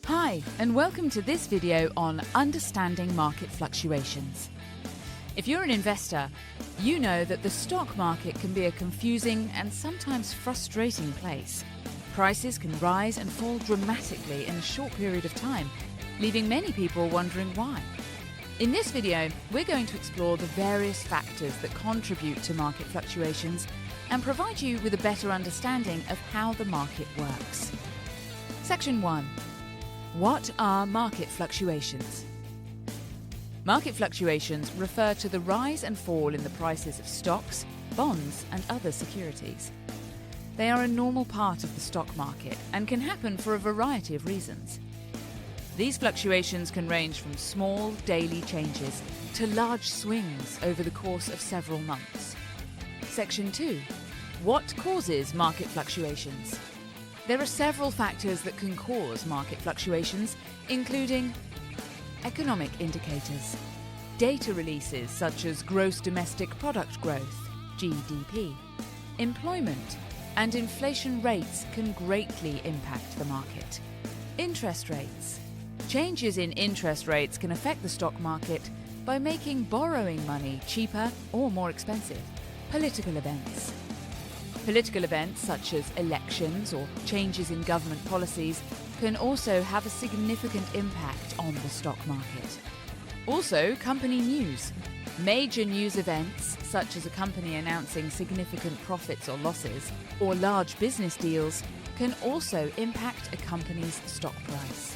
Hi, and welcome to this video on understanding market fluctuations. If you're an investor, you know that the stock market can be a confusing and sometimes frustrating place. Prices can rise and fall dramatically in a short period of time, leaving many people wondering why. In this video, we're going to explore the various factors that contribute to market fluctuations and provide you with a better understanding of how the market works. Section 1. What are market fluctuations? Market fluctuations refer to the rise and fall in the prices of stocks, bonds, and other securities. They are a normal part of the stock market and can happen for a variety of reasons. These fluctuations can range from small daily changes to large swings over the course of several months. Section 2. What causes market fluctuations? There are several factors that can cause market fluctuations, including economic indicators. Data releases such as gross domestic product growth, GDP, employment, and inflation rates can greatly impact the market. Interest rates. Changes in interest rates can affect the stock market by making borrowing money cheaper or more expensive. Political events. Political events such as elections or changes in government policies can also have a significant impact on the stock market. Also, company news. Major news events, such as a company announcing significant profits or losses, or large business deals, can also impact a company's stock price.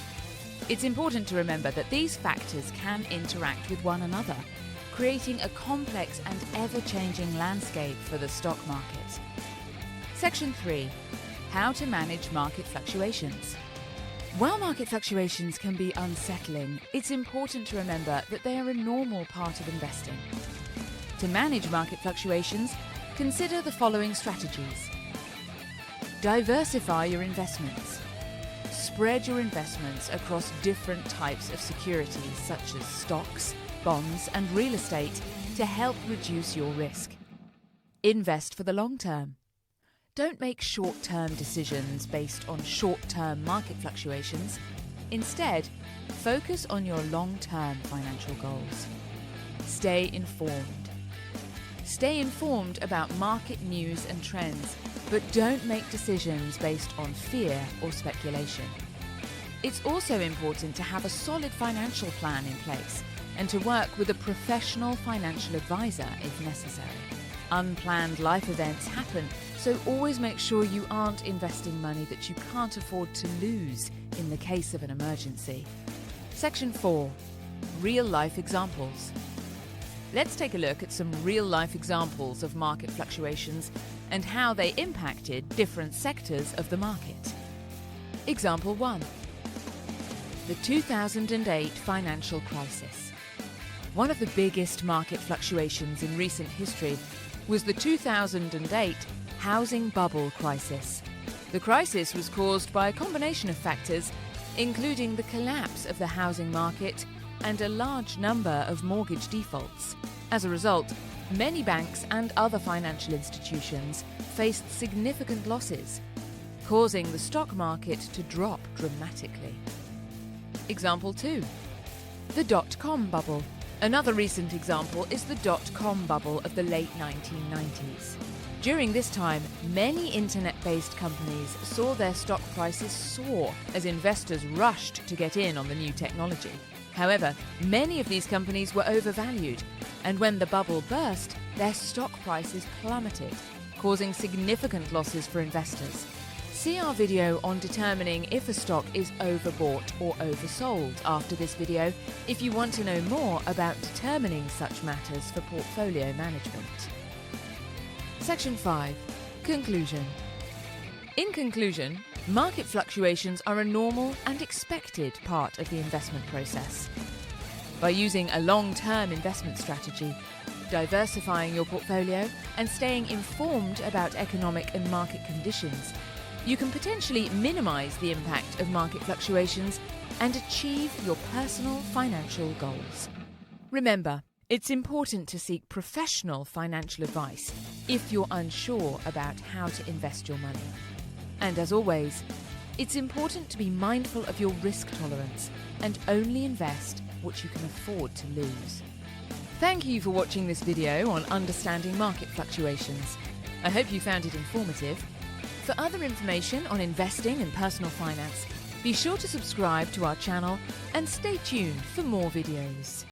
It's important to remember that these factors can interact with one another, creating a complex and ever-changing landscape for the stock market. Section 3. How to manage market fluctuations. While market fluctuations can be unsettling, it's important to remember that they are a normal part of investing. To manage market fluctuations, consider the following strategies. Diversify your investments. Spread your investments across different types of securities such as stocks, bonds, and real estate to help reduce your risk. Invest for the long term. Don't make short-term decisions based on short-term market fluctuations. Instead, focus on your long-term financial goals. Stay informed. Stay informed about market news and trends, but don't make decisions based on fear or speculation. It's also important to have a solid financial plan in place and to work with a professional financial advisor if necessary. Unplanned life events happen, so always make sure you aren't investing money that you can't afford to lose in the case of an emergency. Section 4. Real-life examples. Let's take a look at some real-life examples of market fluctuations and how they impacted different sectors of the market. Example 1. The 2008 financial crisis. One of the biggest market fluctuations in recent history was the 2008 housing bubble crisis. The crisis was caused by a combination of factors, including the collapse of the housing market and a large number of mortgage defaults. As a result, many banks and other financial institutions faced significant losses, causing the stock market to drop dramatically. Example 2. The dot-com bubble. Another recent example is the dot-com bubble of the late 1990s. During this time, many internet-based companies saw their stock prices soar as investors rushed to get in on the new technology. However, many of these companies were overvalued, and when the bubble burst, their stock prices plummeted, causing significant losses for investors. See our video on determining if a stock is overbought or oversold after this video if you want to know more about determining such matters for portfolio management. Section 5. Conclusion. In conclusion, market fluctuations are a normal and expected part of the investment process. By using a long-term investment strategy, diversifying your portfolio, and staying informed about economic and market conditions, you can potentially minimize the impact of market fluctuations and achieve your personal financial goals. Remember, it's important to seek professional financial advice if you're unsure about how to invest your money. And as always, It's important to be mindful of your risk tolerance and only invest what you can afford to lose. Thank you for watching this video on understanding market fluctuations. I hope you found it informative. For other information on investing and personal finance, be sure to subscribe to our channel and stay tuned for more videos.